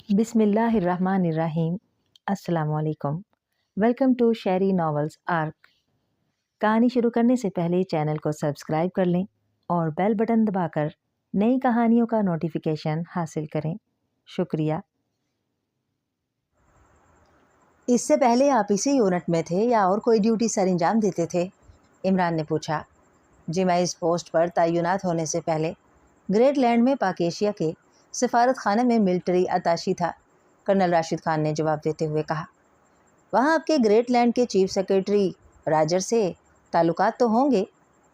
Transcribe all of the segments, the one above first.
बिस्मिल्लाहिर्रहमानिर्रहीम। अस्सलामुअलैकुम। Welcome to Sheri novels arc. कहानी शुरू करने से पहले चैनल को सब्सक्राइब कर लें और बेल बटन दबाकर नई कहानियों का नोटिफिकेशन हासिल करें। शुक्रिया। इससे पहले आप इसी यूनिट में थे या और कोई ड्यूटी सर अंजाम देते थे? इमरान ने पूछा। जी, मैं इस पोस्ट पर तैनात होने से पहले ग्रेट लैंड में पाक एशिया के सफारत खाने में मिलिट्री अताशी था, कर्नल राशिद खान ने जवाब देते हुए कहा। वहाँ आपके ग्रेट लैंड के चीफ सेक्रेटरी राजर से ताल्लुकात तो होंगे?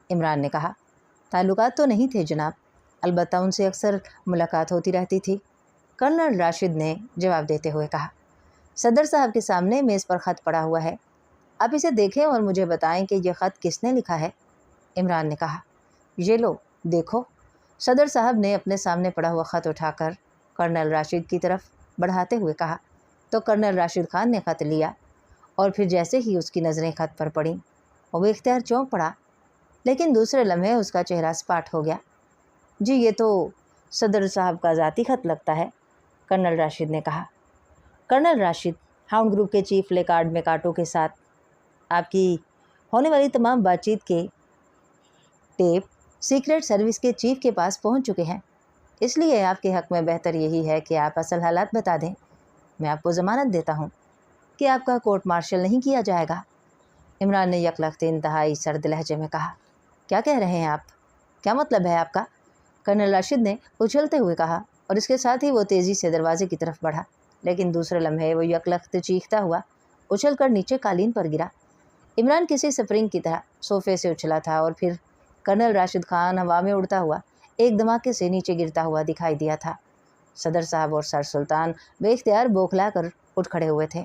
इमरान ने कहा। ताल्लुकात तो नहीं थे जनाब, अलबत्ता उनसे अक्सर मुलाकात होती रहती थी, कर्नल राशिद ने जवाब देते हुए कहा। सदर साहब के सामने मेज़ पर ख़त पड़ा हुआ है, आप इसे देखें और मुझे बताएं कि यह ख़त किसने लिखा है। इमरान ने कहा। ये लो देखो। सदर साहब ने अपने सामने पड़ा हुआ ख़त उठाकर कर्नल राशिद की तरफ बढ़ाते हुए कहा तो कर्नल राशिद खान ने ख़त लिया और फिर जैसे ही उसकी नज़रें ख़त पर पड़ीं वो इख्तियार चौंक पड़ा, लेकिन दूसरे लम्हे उसका चेहरा सपाट हो गया। जी, ये तो सदर साहब का ज़ाती ख़त लगता है, कर्नल राशिद ने कहा। कर्नल राशिद, हाउंड ग्रुप के चीफ लेकार्ड मैकाटो के साथ आपकी होने वाली तमाम बातचीत के टेप सीक्रेट सर्विस के चीफ के पास पहुंच चुके हैं, इसलिए आपके हक़ में बेहतर यही है कि आप असल हालात बता दें। मैं आपको ज़मानत देता हूं कि आपका कोर्ट मार्शल नहीं किया जाएगा। इमरान ने यकलख्त इंतहाई सर्द लहजे में कहा। क्या कह रहे हैं आप? क्या मतलब है आपका? कर्नल राशिद ने उछलते हुए कहा और इसके साथ ही वो तेज़ी से दरवाजे की तरफ बढ़ा, लेकिन दूसरे लम्हे वो यकलख्त चीखता हुआ उछल कर नीचे कालीन पर गिरा। इमरान किसी स्प्रिंग की तरह सोफे से उछला था और फिर कर्नल राशिद खान हवा में उड़ता हुआ एक धमाके से नीचे गिरता हुआ दिखाई दिया था। सदर साहब और सर सुल्तान बेख्तियार बौखला कर उठ खड़े हुए थे।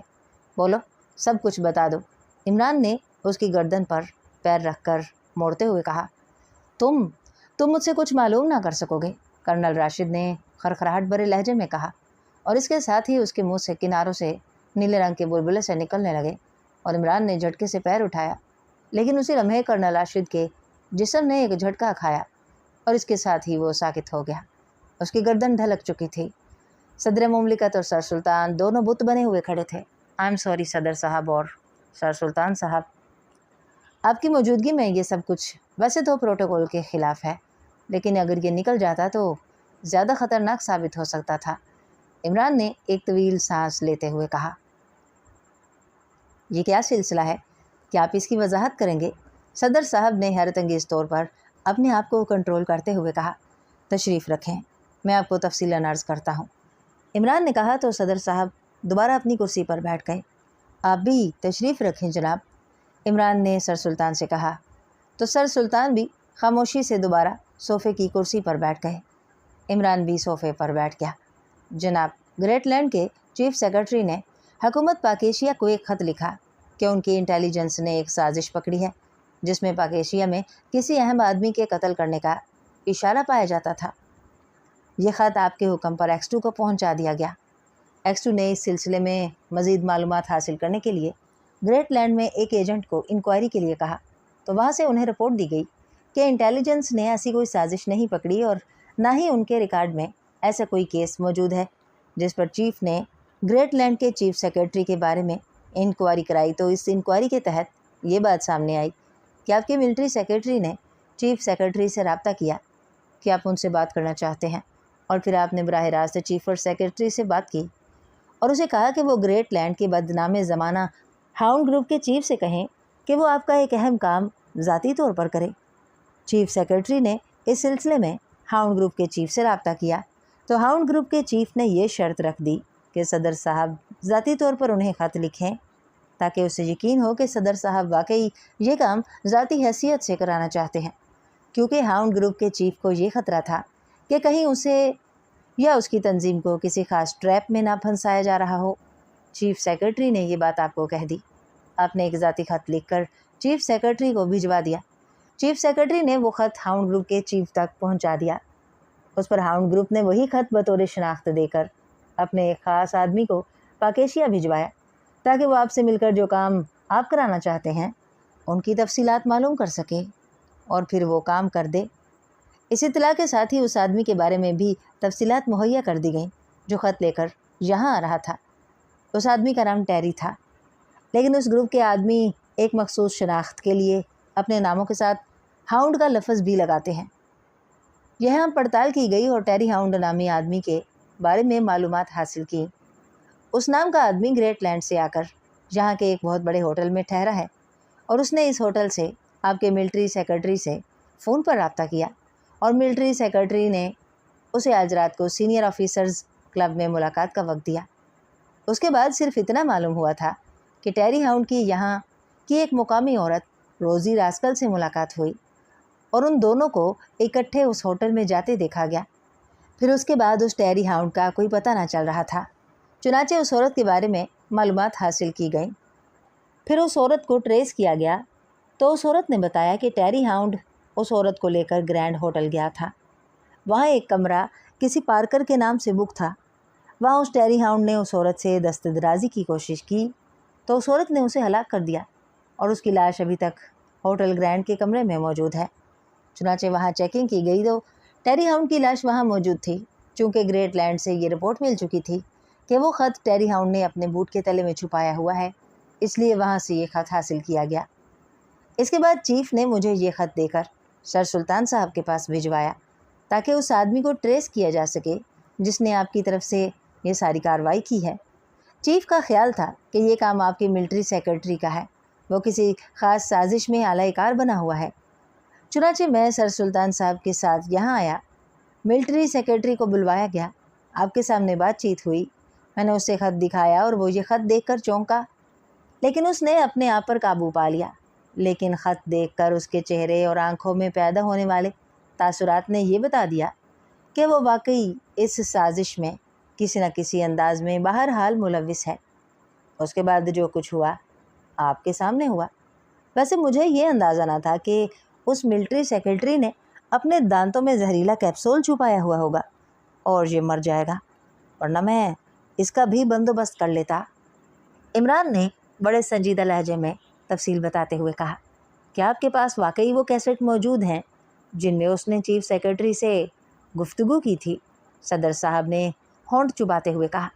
बोलो, सब कुछ बता दो, इमरान ने उसकी गर्दन पर पैर रखकर मोड़ते हुए कहा। तुम मुझसे कुछ मालूम ना कर सकोगे, कर्नल राशिद ने खरखराहट भरे लहजे में कहा और इसके साथ ही उसके मुंह से किनारों से नीले रंग के बुलबुले से निकलने लगे और इमरान ने झटके से पैर उठाया, लेकिन उसी लम्हे कर्नल राशिद के जिस्म ने एक झटका खाया और इसके साथ ही वो साकित हो गया। उसकी गर्दन ढलक चुकी थी। सदर मुमलिकत और सर सुल्तान दोनों बुत बने हुए खड़े थे। आई एम सॉरी सदर साहब और सर सुल्तान साहब, आपकी मौजूदगी में ये सब कुछ वैसे तो प्रोटोकॉल के ख़िलाफ़ है, लेकिन अगर ये निकल जाता तो ज़्यादा ख़तरनाक साबित हो सकता था। इमरान ने एक तवील सांस लेते हुए कहा। ये क्या सिलसिला है? क्या आप इसकी वजाहत करेंगे? सदर साहब ने हैरत अंगेज़ तौर पर अपने आप को कंट्रोल करते हुए कहा। तशरीफ़ रखें, मैं आपको तफसीलन अर्ज़ करता हूँ, इमरान ने कहा तो सदर साहब दोबारा अपनी कुर्सी पर बैठ गए। आप भी तशरीफ़ रखें जनाब, इमरान ने सर सुल्तान से कहा तो सर सुल्तान भी खामोशी से दोबारा सोफ़े की कुर्सी पर बैठ गए। इमरान भी सोफ़े पर बैठ गया। जनाब, ग्रेट लैंड के चीफ सेक्रेटरी ने हुकूमत पाक एशिया को एक ख़त लिखा कि उनकी इंटेलिजेंस ने एक साजिश पकड़ी है जिसमें पाक एशिया में किसी अहम आदमी के कत्ल करने का इशारा पाया जाता था। यह ख़त आपके हुक्म पर X2 को पहुंचा दिया गया। X2 ने इस सिलसिले में मज़ीद मालूमात हासिल करने के लिए ग्रेट लैंड में एक एजेंट को इंक्वायरी के लिए कहा, तो वहाँ से उन्हें रिपोर्ट दी गई कि इंटेलिजेंस ने ऐसी कोई साजिश नहीं पकड़ी और ना ही उनके रिकॉर्ड में ऐसा कोई केस मौजूद है जिस पर चीफ ने ग्रेट लैंड के चीफ सेक्रेटरी के बारे में इंक्वायरी कराई। तो इस इंक्वायरी के तहत ये बात सामने आई कि आपके मिलिट्री सेक्रेटरी ने चीफ सेक्रेटरी से रब्ता किया कि आप उनसे बात करना चाहते हैं, और फिर आपने बराह रास्त चीफ और सेक्रेटरी से बात की और उसे कहा कि वो ग्रेट लैंड के बदनाम ज़माना हाउंड ग्रुप के चीफ से कहें कि वो आपका एक अहम काम ज़ाती तौर पर करे। चीफ सेक्रेटरी ने इस सिलसिले में हाउंड ग्रुप के चीफ से रब्ता किया तो हाउंड ग्रुप के चीफ ने यह शर्त रख दी कि सदर साहब ज़ाती तौर पर उन्हें ख़त लिखें ताकि उसे यकीन हो कि सदर साहब वाकई ये काम ज़ाती हैसियत से कराना चाहते हैं, क्योंकि हाउंड ग्रुप के चीफ को ये ख़तरा था कि कहीं उसे या उसकी तंजीम को किसी ख़ास ट्रैप में ना फंसाया जा रहा हो। चीफ सेक्रेटरी ने ये बात आपको कह दी। आपने एक ज़ाती ख़त लिखकर चीफ सेक्रेटरी को भिजवा दिया। चीफ सेक्रेटरी ने वो ख़त हाउंड ग्रुप के चीफ तक पहुंचा दिया। उस पर हाउंड ग्रुप ने वही ख़त बतौर शनाख्त देकर अपने एक ख़ास आदमी को पाक एशिया भिजवाया ताकि वो आपसे मिलकर जो काम आप कराना चाहते हैं उनकी तफसीलात मालूम कर सके और फिर वो काम कर दे। इस इत्तला के साथ ही उस आदमी के बारे में भी तफसीलात मुहैया कर दी गईं जो ख़त लेकर यहाँ आ रहा था। उस आदमी का नाम टेरी था, लेकिन उस ग्रुप के आदमी एक मखसूस शनाख्त के लिए अपने नामों के साथ हाउंड का लफ्ज़ भी लगाते हैं। यहाँ पड़ताल की गई और टेरी हाउंड नामी आदमी के बारे में मालूमात हासिल की। उस नाम का आदमी ग्रेटलैंड से आकर यहाँ के एक बहुत बड़े होटल में ठहरा है और उसने इस होटल से आपके मिलिट्री सेक्रेटरी से फ़ोन पर रब्ता किया और मिलिट्री सेक्रेटरी ने उसे आज रात को सीनियर ऑफिसर्स क्लब में मुलाकात का वक्त दिया। उसके बाद सिर्फ इतना मालूम हुआ था कि टेरी हाउंड की यहाँ की एक मुकामी औरत रोज़ी रास्कल से मुलाकात हुई और उन दोनों को इकट्ठे उस होटल में जाते देखा गया। फिर उसके बाद उस टेरी हाउंड का कोई पता ना चल रहा था। चुनाचे उस औरत के बारे में मालूमात हासिल की गई। फिर उस औरत को ट्रेस किया गया तो उस औरत ने बताया कि टेरी हाउंड उस औरत को लेकर ग्रैंड होटल गया था। वहाँ एक कमरा किसी पार्कर के नाम से बुक था। वहाँ उस टेरी हाउंड ने उस औरत से दस्तदराजी की कोशिश की तो उस औरत ने उसे हलाक कर दिया और उसकी लाश अभी तक होटल ग्रैंड के कमरे में मौजूद है। चुनाचे वहाँ चेकिंग की गई तो टेरी हाउंड की लाश वहाँ मौजूद थी। चूँकि ग्रेटलैंड से ये रिपोर्ट मिल चुकी थी कि वो ख़त टेरी हाउंड ने अपने बूट के तले में छुपाया हुआ है, इसलिए वहाँ से ये ख़त हासिल किया गया। इसके बाद चीफ ने मुझे ये ख़त देकर सर सुल्तान साहब के पास भिजवाया ताकि उस आदमी को ट्रेस किया जा सके जिसने आपकी तरफ से ये सारी कार्रवाई की है। चीफ का ख्याल था कि ये काम आपके मिलिट्री सेक्रेटरी का है, वो किसी ख़ास साजिश में आलाकार बना हुआ है। चुनाचे मैं सर सुल्तान साहब के साथ यहाँ आया। मिलिट्री सेक्रेटरी को बुलवाया गया। आपके सामने बातचीत हुई। मैंने उसे ख़त दिखाया और वो ये ख़त देखकर चौंका, लेकिन उसने अपने आप पर काबू पा लिया। लेकिन ख़त देखकर उसके चेहरे और आंखों में पैदा होने वाले तासुरात ने ये बता दिया कि वो वाकई इस साजिश में किसी न किसी अंदाज में बहरहाल मुलविस है। उसके बाद जो कुछ हुआ आपके सामने हुआ। वैसे मुझे ये अंदाज़ा ना था कि उस मिलिट्री सेक्रेटरी ने अपने दांतों में जहरीला कैप्सूल छुपाया हुआ होगा और ये मर जाएगा, वरना मैं इसका भी बंदोबस्त कर लेता। इमरान ने बड़े संजीदा लहजे में तफसील बताते हुए कहा, क्या आपके पास वाकई वो कैसेट मौजूद हैं जिनमें उसने चीफ सेक्रेटरी से गुफ्तगू की थी? सदर साहब ने होंठ चुबाते हुए कहा,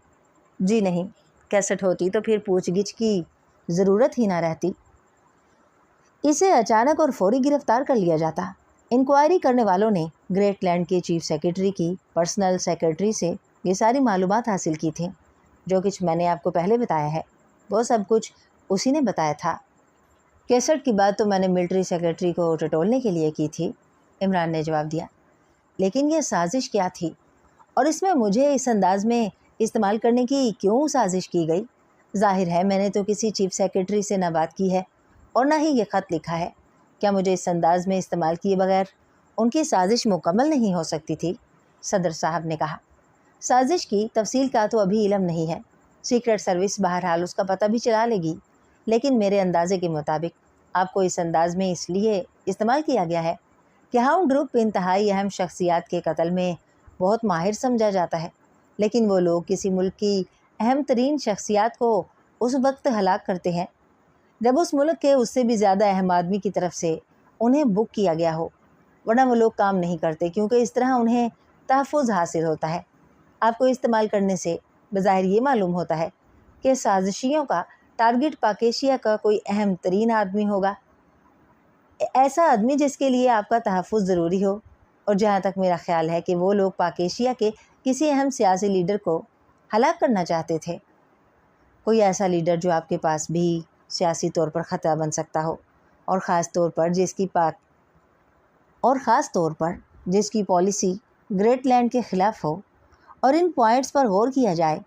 जी नहीं, कैसेट होती तो फिर पूछगिछ की ज़रूरत ही ना रहती। इसे अचानक और फौरी गिरफ्तार कर लिया जाता। इंक्वायरी करने वालों ने ग्रेटलैंड के चीफ सेक्रेटरी की पर्सनल सेक्रेटरी से ये सारी मालूमात हासिल की थी। जो कुछ मैंने आपको पहले बताया है वो सब कुछ उसी ने बताया था। कैसेट की बात तो मैंने मिलिट्री सेक्रेटरी को टटोलने के लिए की थी, इमरान ने जवाब दिया। लेकिन यह साजिश क्या थी और इसमें मुझे इस अंदाज में इस्तेमाल करने की क्यों साजिश की गई? जाहिर है मैंने तो किसी चीफ सेक्रेटरी से ना बात की है और ना ही ये ख़त लिखा है। क्या मुझे इस अंदाज में इस्तेमाल किए बगैर उनकी साजिश मुकम्मल नहीं हो सकती थी? सदर साहब ने कहा, साजिश की तफसील का तो अभी इल्म नहीं है। सीक्रेट सर्विस बहरहाल उसका पता भी चला लेगी, लेकिन मेरे अंदाजे के मुताबिक आपको इस अंदाज में इसलिए इस्तेमाल किया गया है कि हाउंड ग्रुप इंतहाई अहम शख्सियात के कत्ल में बहुत माहिर समझा जाता है, लेकिन वो लोग किसी मुल्क की अहम तरीन शख्सियात को उस वक्त हलाक करते हैं जब उस मुल्क के उससे भी ज़्यादा अहम आदमी की तरफ से उन्हें बुक किया गया हो, वरना वो लोग काम नहीं करते क्योंकि इस तरह उन्हें तहफ़्फ़ुज़ हासिल होता है। आपको इस्तेमाल करने से बज़ाहिर ये मालूम होता है कि साजिशियों का टारगेट पाकेशिया का कोई अहम तरीन आदमी होगा, ऐसा आदमी जिसके लिए आपका तहफ़्फ़ुज़ ज़रूरी हो। और जहाँ तक मेरा ख़्याल है कि वो लोग पाकेशिया के किसी अहम सियासी लीडर को हलाक करना चाहते थे। कोई ऐसा लीडर जो आपके पास भी सियासी तौर पर ख़तरा बन सकता हो और ख़ास तौर पर जिसकी पॉलिसी ग्रेटलैंड के ख़िलाफ़ हो। और इन पॉइंट्स पर गौर किया जाए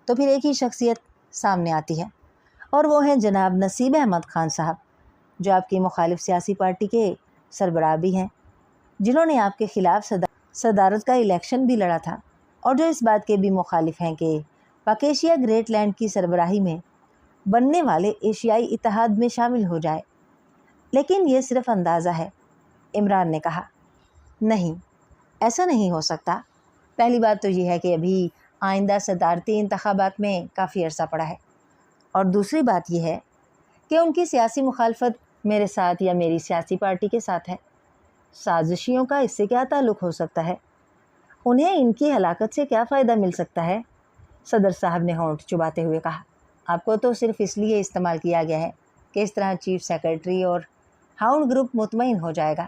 तो फिर एक ही शख्सियत सामने आती है और वो हैं जनाब नसीब अहमद ख़ान साहब, जो आपकी मुखालिफ सियासी पार्टी के सरबराह भी हैं, जिन्होंने आपके ख़िलाफ़ सदारत का इलेक्शन भी लड़ा था और जो इस बात के भी मुखालिफ हैं कि पाकेशिया ग्रेटलैंड की सरबराही में बनने वाले एशियाई इत्तेहाद में शामिल हो जाए। लेकिन ये सिर्फ अंदाज़ा है, इमरान ने कहा। नहीं, ऐसा नहीं हो सकता। पहली बात तो ये है कि अभी आइंदा सदारती इंतखाबात में काफ़ी अरसा पड़ा है और दूसरी बात यह है कि उनकी सियासी मुखालफत मेरे साथ या मेरी सियासी पार्टी के साथ है। साजिशियों का इससे क्या ताल्लुक़ हो सकता है? उन्हें इनकी हलाकत से क्या फ़ायदा मिल सकता है? صدر صاحب نے ہونٹ چباتے ہوئے کہا۔ آپ کو تو صرف اس لیے استعمال کیا گیا ہے کہ اس طرح چیف سیکرٹری اور ہاؤنڈ گروپ مطمئن ہو جائے گا۔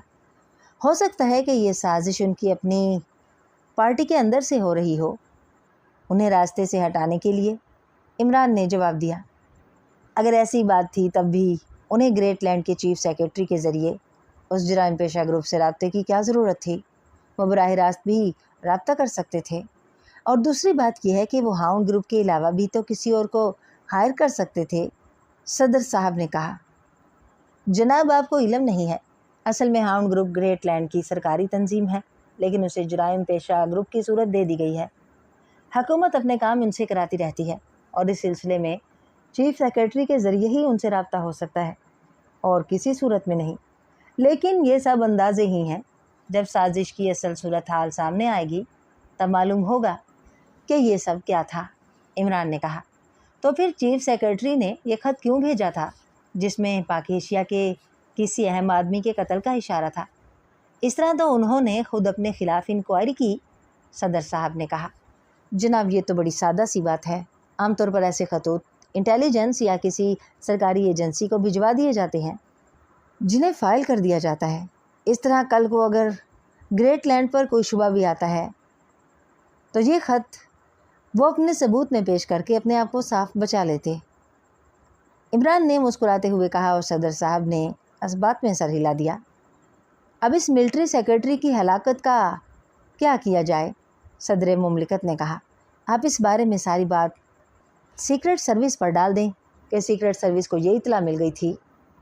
ہو سکتا ہے کہ یہ سازش ان کی اپنی پارٹی کے اندر سے ہو رہی ہو، انہیں راستے سے ہٹانے کے لیے، عمران نے جواب دیا۔ اگر ایسی بات تھی تب بھی انہیں گریٹ لینڈ کے چیف سیکرٹری کے ذریعے اس جرائم پیشہ گروپ سے رابطے کی کیا ضرورت تھی؟ وہ براہ راست بھی رابطہ کر سکتے تھے، اور دوسری بات یہ ہے کہ وہ ہاؤنڈ گروپ کے علاوہ بھی تو کسی اور کو ہائر کر سکتے تھے۔ صدر صاحب نے کہا، جناب آپ کو علم نہیں ہے، اصل میں ہاؤنڈ گروپ گریٹ لینڈ کی سرکاری تنظیم ہے، لیکن اسے جرائم پیشہ گروپ کی صورت دے دی گئی ہے۔ حکومت اپنے کام ان سے کراتی رہتی ہے، اور اس سلسلے میں چیف سیکرٹری کے ذریعے ہی ان سے رابطہ ہو سکتا ہے، اور کسی صورت میں نہیں۔ لیکن یہ سب اندازے ہی ہیں، جب سازش کی اصل صورتحال سامنے آئے گی تب معلوم ہوگا کہ یہ سب کیا تھا، عمران نے کہا۔ تو پھر چیف سیکرٹری نے یہ خط کیوں بھیجا تھا جس میں پاک ایشیا کے کسی اہم آدمی کے قتل کا اشارہ تھا؟ اس طرح تو انہوں نے خود اپنے خلاف انکوائری کی، صدر صاحب نے کہا۔ جناب یہ تو بڑی سادہ سی بات ہے، عام طور پر ایسے خطوط انٹیلیجنس یا کسی سرکاری ایجنسی کو بھجوا دیے جاتے ہیں جنہیں فائل کر دیا جاتا ہے۔ اس طرح کل کو اگر گریٹ لینڈ پر کوئی شبہ بھی آتا ہے تو یہ خط وہ اپنے ثبوت میں پیش کر کے اپنے آپ کو صاف بچا لیتے، عمران نے مسکراتے ہوئے کہا، اور صدر صاحب نے اس بات میں سر ہلا دیا۔ اب اس ملٹری سیکرٹری کی ہلاکت کا کیا کیا جائے؟ صدر مملکت نے کہا۔ آپ اس بارے میں ساری بات سیکرٹ سروس پر ڈال دیں کہ سیکرٹ سروس کو یہ اطلاع مل گئی تھی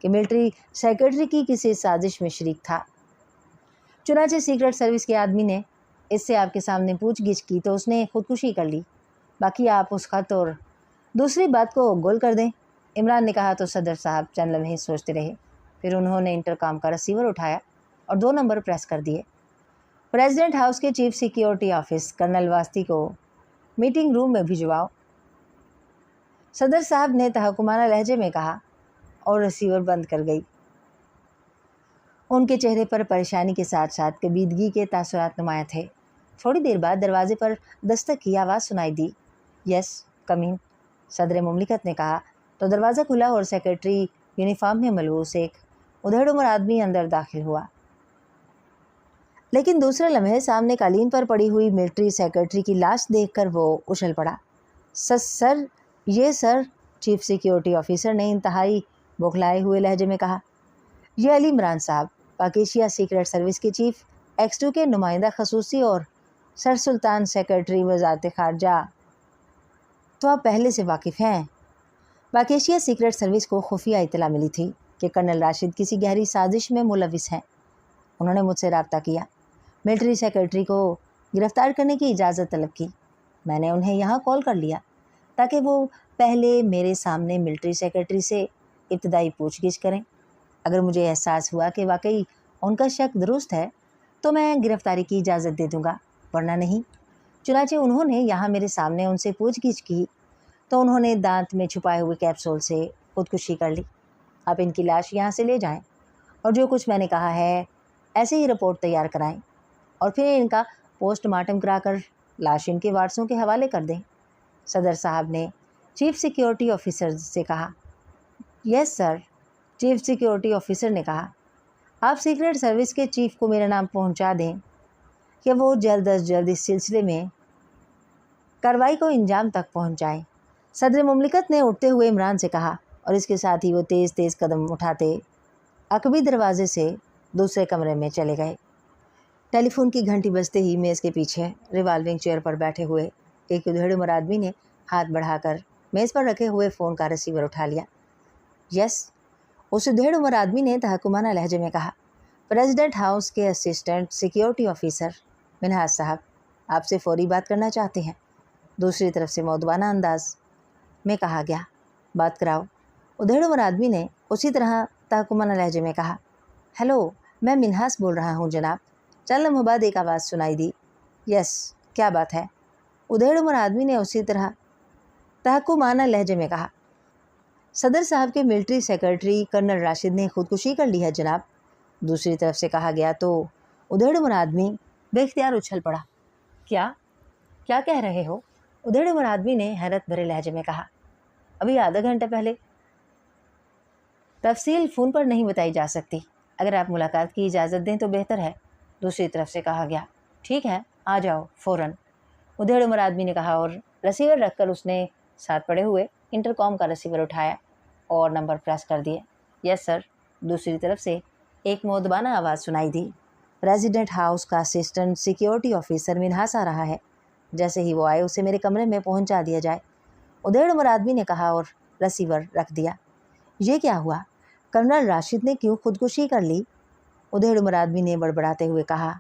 کہ ملٹری سیکرٹری کی کسی سازش میں شریک تھا۔ چنانچہ سیکرٹ سروس کے آدمی نے اس سے آپ کے سامنے پوچھ گچھ کی تو اس نے خودکشی کر لی۔ باقی آپ اس خط اور دوسری بات کو گول کر دیں، عمران نے کہا۔ تو صدر صاحب چند لمحے سوچتے رہے، پھر انہوں نے انٹرکام کا ریسیور اٹھایا اور 2 نمبر پریس کر دیے۔ پریزیڈنٹ ہاؤس کے چیف سیکیورٹی آفس کرنل واسطی کو میٹنگ روم میں بھجواؤ، صدر صاحب نے تحکمانہ لہجے میں کہا، اور ریسیور بند کر گئی۔ ان کے چہرے پر پریشانی کے ساتھ ساتھ کبیدگی کے تاثرات نمایاں تھے۔ تھوڑی دیر بعد دروازے پر دستک کی آواز سنائی دی۔ یس کم ان، صدر مملکت نے کہا تو دروازہ کھلا اور سیکرٹری یونیفارم میں ملبوس ایک ادھیڑ عمر آدمی اندر داخل ہوا۔ لیکن دوسرے لمحے سامنے قالین پر پڑی ہوئی ملٹری سیکرٹری کی لاش دیکھ کر وہ اچھل پڑا۔ سر یہ سر، چیف سیکیورٹی آفیسر نے انتہائی بوکھلائے ہوئے لہجے میں کہا، یہ علی عمران صاحب، پاک ایشیا سیکرٹ سروس کے چیف ایکس 2 کے نمائندہ خصوصی اور سر سلطان سیکرٹری وزارت خارجہ۔ تو آپ پہلے سے واقف ہیں۔ پاک ایشیا سیکرٹ سروس کو خفیہ اطلاع ملی تھی کہ کرنل راشد کسی گہری سازش میں ملوث ہیں۔ انہوں نے مجھ سے رابطہ کیا، ملٹری سیکرٹری کو گرفتار کرنے کی اجازت طلب کی۔ میں نے انہیں یہاں کال کر لیا تاکہ وہ پہلے میرے سامنے ملٹری سیکرٹری سے ابتدائی پوچھ گچھ کریں۔ اگر مجھے احساس ہوا کہ واقعی ان کا شک درست ہے تو میں گرفتاری کی اجازت دے دوں گا، ورنہ نہیں۔ چنانچہ انہوں نے یہاں میرے سامنے ان سے پوچھ گچھ کی تو انہوں نے دانت میں چھپائے ہوئے کیپسول سے خودکشی کر لی۔ آپ ان کی لاش یہاں سے لے جائیں اور جو کچھ میں نے کہا ہے ایسے ہی رپورٹ تیار کرائیں، اور پھر ان کا پوسٹ مارٹم کرا کر لاش ان کے وارثوں کے حوالے کر دیں، صدر صاحب نے چیف سیکیورٹی آفیسر سے کہا۔ یس سر، چیف سیکیورٹی آفیسر نے کہا۔ آپ سیکرٹ سروس کے چیف کو میرا نام پہنچا دیں کہ وہ جلد از جلد اس سلسلے میں کارروائی کو انجام تک پہنچائیں، صدر مملکت نے اٹھتے ہوئے عمران سے کہا، اور اس کے ساتھ ہی وہ تیز تیز قدم اٹھاتے عقبی دروازے سے دوسرے کمرے میں چلے گئے۔ ٹیلی فون کی گھنٹی بجتے ہی میز کے پیچھے ریوالونگ چیئر پر بیٹھے ہوئے ایک ادھیڑ عمر آدمی نے ہاتھ بڑھا کر میز پر رکھے ہوئے فون کا ریسیور اٹھا لیا۔ یس، اس ادھیڑ عمر آدمی نے تحکمانہ لہجے میں کہا۔ پریزیڈنٹ ہاؤس کے اسسٹنٹ سیکیورٹی آفیسر منہاس صاحب آپ سے فوری بات کرنا چاہتے ہیں، دوسری طرف سے مؤدبانہ انداز میں کہا گیا۔ بات کراؤ، ادھیڑ عمر آدمی نے اسی طرح تحکمانہ لہجے میں کہا۔ ہیلو، میں منہاس بول رہا ہوں جناب۔ چند لمحوں بعد ایک آواز سنائی دی۔ یس، کیا بات ہے؟ ادھیڑ عمر آدمی نے اسی طرح تحکمانہ لہجے میں کہا۔ صدر صاحب کے ملٹری سیکرٹری کرنل راشد نے خودکشی کر لی ہے جناب، دوسری طرف سے کہا گیا تو ادھیڑ عمر آدمی بے اختیار اچھل پڑا۔ کیا کہہ رہے ہو؟ उधेड़ उम्र आदमी ने हैरत भरे लहजे में कहा। अभी आधा घंटा पहले। तफसील फ़ोन पर नहीं बताई जा सकती। अगर आप मुलाकात की इजाज़त दें तो बेहतर है, दूसरी तरफ से कहा गया। ठीक है, आ जाओ फ़ौरन, उधेड़ उम्र आदमी ने कहा और रिसीवर रखकर उसने साथ पड़े हुए इंटरकॉम का रिसीवर उठाया और नंबर प्रेस कर दिए। यस सर, दूसरी तरफ से एक मोदबाना आवाज़ सुनाई दी। रेजिडेंट हाउस का असिस्टेंट सिक्योरिटी ऑफिसर मिन्हास आ रहा है। जैसे ही वो आए उसे मेरे कमरे में पहुंचा दिया जाए, उधेड़ उम्र आदमी ने कहा और रिसीवर रख दिया। ये क्या हुआ? कर्नल राशिद ने क्यों खुदकुशी कर ली? उधेड़ उम्र आदमी ने बड़बड़ाते हुए कहा।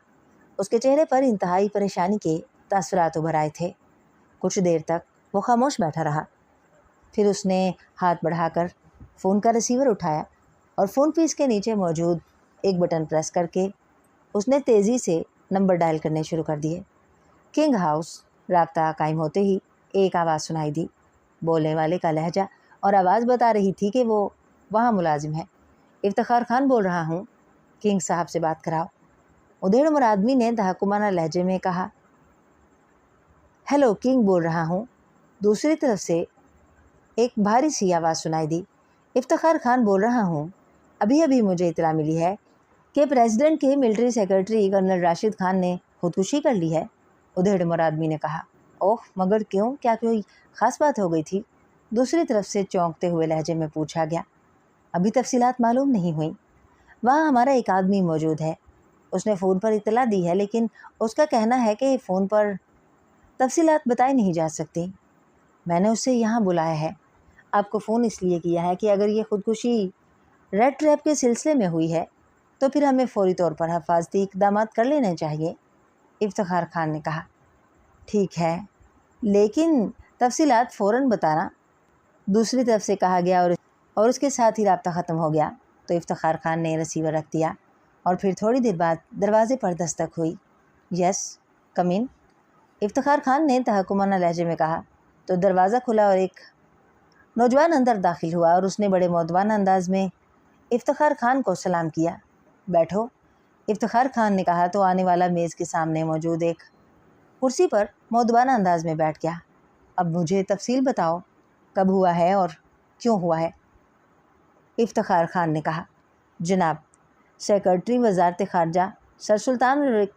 उसके चेहरे पर इंतहाई परेशानी के तासुरात उभर आए थे। कुछ देर तक वो खामोश बैठा रहा। फिर उसने हाथ बढ़ाकर फ़ोन का रिसीवर उठाया और फ़ोन पीस के नीचे मौजूद एक बटन प्रेस करके उसने तेज़ी से नंबर डायल करने शुरू कर दिए। King house. राब्ता कायम होते ही एक आवाज़ सुनाई दी। बोलने वाले का लहजा और आवाज़ बता रही थी कि वो वहाँ मुलाजिम है। इफ्तिखार खान बोल रहा हूँ, किंग साहब से बात कराओ, उधेड़ उम्र आदमी ने तहकुमाना लहजे में कहा। हेलो, किंग बोल रहा हूँ। दूसरी तरफ से एक भारी सी आवाज़ सुनाई दी। इफ्तिखार खान बोल रहा हूँ। अभी अभी मुझे इतला मिली है कि प्रेसिडेंट के military secretary colonel Rashid Khan ने खुदकुशी कर ली है, उधेड़ उम्र आदमी ने कहा। ओह, मगर क्यों? क्या कोई ख़ास बात हो गई थी? दूसरी तरफ से चौंकते हुए लहजे में पूछा गया। अभी तफसीलात मालूम नहीं हुई। वहाँ हमारा एक आदमी मौजूद है, उसने फ़ोन पर इतला दी है, लेकिन उसका कहना है कि फ़ोन पर तफसीलात बताई नहीं जा सकती। मैंने उसे यहाँ बुलाया है। आपको फ़ोन इसलिए किया है कि अगर ये खुदकुशी रेड ट्रैप के सिलसिले में हुई है तो फिर हमें फ़ौरी तौर पर हिफाजती इक़दामात कर लेने चाहिए, इफ्तिखार खान ने कहा। ठीक है, लेकिन तफसीलात फ़ौरन बताना, दूसरी तरफ से कहा गया और उसके साथ ही राब्ता ख़त्म हो गया। तो इफ्तिखार खान ने रिसीवर रख दिया और फिर थोड़ी देर बाद दरवाज़े पर दस्तक हुई। यस, कम इन, इफ्तिखार खान ने तहकुमाना लहजे में कहा। तो दरवाज़ा खुला और एक नौजवान अंदर दाखिल हुआ और उसने बड़े मौदबाना अंदाज में इफ्तिखार खान को सलाम किया। बैठो, इफ्तिखार खान ने कहा तो आने वाला मेज़ के सामने मौजूद एक कुर्सी पर मौदबाना अंदाज में बैठ गया। अब मुझे तफसील बताओ, कब हुआ है और क्यों हुआ है? इफ्तिखार खान ने कहा। जनाब, सेक्रेटरी वजारत ख़ारजा सर सुल्तान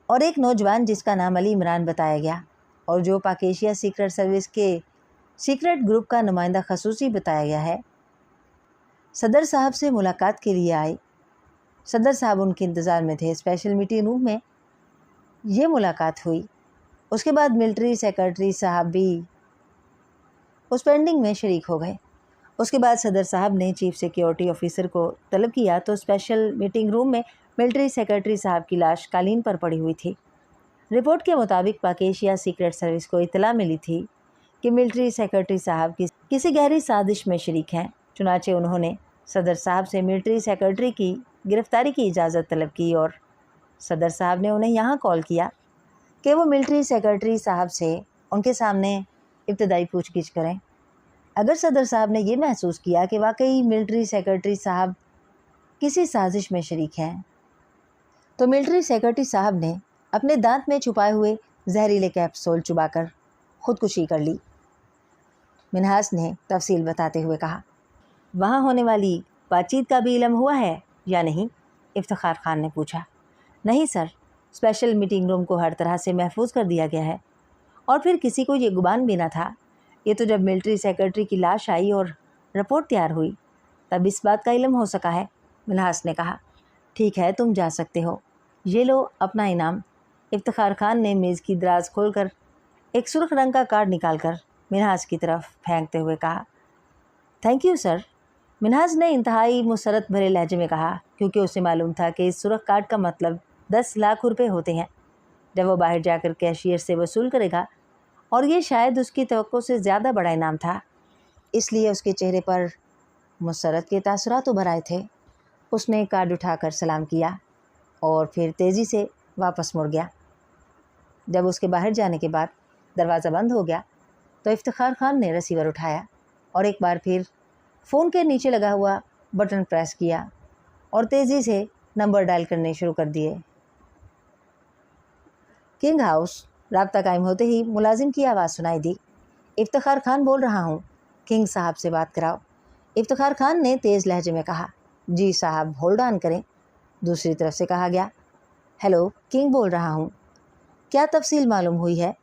और एक नौजवान जिसका नाम अली इमरान बताया गया और जो पाक एशिया सीक्रेट सर्विस के सीक्रेट ग्रुप का नुमाइंदा खसूसी बताया गया है, सदर साहब से मुलाकात के लिए आए। सदर साहब उनके इंतज़ार में थे। स्पेशल मीटिंग रूम में ये मुलाकात हुई। उसके बाद मिलिट्री सेक्रेटरी साहब भी उस पेंडिंग में शरीक हो गए। उसके बाद सदर साहब ने चीफ सिक्योरिटी ऑफिसर को तलब किया तो स्पेशल मीटिंग रूम में मिलिट्री सेक्रेटरी साहब की लाश कालीन पर पड़ी हुई थी। रिपोर्ट के मुताबिक पाक एशिया सीक्रेट सर्विस को इतला मिली थी कि मिलिट्री सेक्रेटरी साहब किसी गहरी साजिश में शरीक हैं। चुनाचे उन्होंने सदर साहब से मिलिट्री सेक्रेटरी की गिरफ़्तारी की इजाज़त तलब की और सदर साहब ने उन्हें यहाँ कॉल किया कि वो मिलिट्री सेक्रेटरी साहब से उनके सामने इब्तदाई पूछगिछ करें। अगर सदर साहब ने ये महसूस किया कि वाकई मिलिट्री सेक्रेटरी साहब किसी साजिश में शरीक हैं, तो मिलिट्री सेक्रेटरी साहब ने अपने दांत में छुपाए हुए जहरीले कैप्सूल चुबाकर खुदकुशी कर ली, मिन्हास ने तफसील बताते हुए कहा। वहाँ होने वाली बातचीत का भी इल्म हुआ है या नहीं? इफ्तिखार खान ने पूछा। नहीं सर, स्पेशल मीटिंग रूम को हर तरह से महफूज कर दिया गया है और फिर किसी को ये गुमान भी ना था। ये तो जब मिलिट्री सेक्रेटरी की लाश आई और रिपोर्ट तैयार हुई तब इस बात का इल्म हो सका है, मिन्हास ने कहा। ठीक है, तुम जा सकते हो। ये लो अपना इनाम। इफ्तिखार खान ने मेज़ की दराज खोलकर एक सुर्ख रंग का कार्ड निकालकर मिन्हास की तरफ फेंकते हुए कहा। थैंक यू सर, मिन्हास ने इंतहाई मुसरत भरे लहजे में कहा, क्योंकि उसे मालूम था कि इस सुर्ख कार्ड का मतलब 10 लाख रुपए होते हैं जब वो बाहर जाकर कैशियर से वसूल करेगा, और ये शायद उसकी तवक्को से ज़्यादा बड़ा इनाम था। इसलिए उसके चेहरे पर मुसरत के तासुरात उभर आए थे। उसने कार्ड उठाकर सलाम किया और फिर तेज़ी से वापस मुड़ गया। जब उसके बाहर जाने के बाद दरवाज़ा बंद हो गया तो इफ्तिखार खान ने रिसीवर उठाया और एक बार फिर फ़ोन के नीचे लगा हुआ बटन प्रेस किया और तेज़ी से नंबर डायल करने शुरू कर दिए। King house. रابता कायम होते ही मुलाजिम की आवाज़ सुनाई दी। इफ्तिखार खान बोल रहा हूँ, किंग साहब से बात कराओ। इफ्तिखार खान ने तेज़ लहजे में कहा। जी साहब, होल्ड ऑन करें। दूसरी तरफ से कहा गया। हेलो, किंग बोल रहा हूँ, क्या तफसील मालूम हुई है?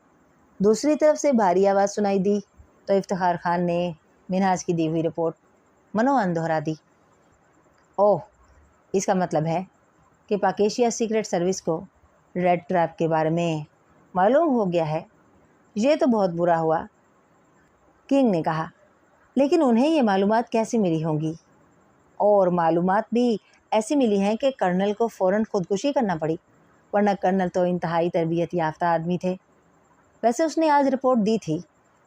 दूसरी तरफ से भारी आवाज़ सुनाई दी तो इफ्तिखार खान ने मिनहाज की दी हुई रिपोर्ट मनोअन दोहरा दी। ओह, इसका मतलब है कि पाकेशिया सीक्रेट सर्विस को रेड ट्रैप के बारे में मालूम हो गया है। ये तो बहुत बुरा हुआ, किंग ने कहा। लेकिन उन्हें ये मालूमात कैसे मिली होंगी? और मालूमात भी ऐसी मिली हैं कि कर्नल को फ़ौरन खुदकुशी करना पड़ी, वरना कर्नल तो इंतहाई तरबियत याफ्ता आदमी थे। वैसे उसने आज रिपोर्ट दी थी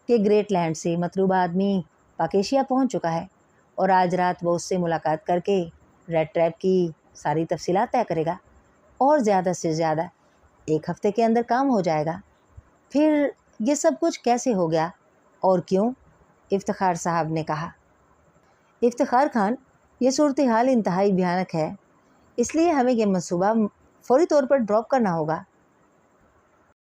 कि ग्रेट लैंड से मतलूबा आदमी पाकेशिया पहुंच चुका है और आज रात वो उससे मुलाकात करके रेड ट्रैप की सारी तफसीलात तय करेगा और ज़्यादा से ज़्यादा 1 हफ्ते के अंदर काम हो जाएगा। फिर ये सब कुछ कैसे हो गया और क्यों? इफ्तिखार साहब ने कहा। इफ्तिखार खान, ये सूरत हाल इंतहाई भयानक है, इसलिए हमें यह मंसूबा फौरी तौर पर ड्रॉप करना होगा।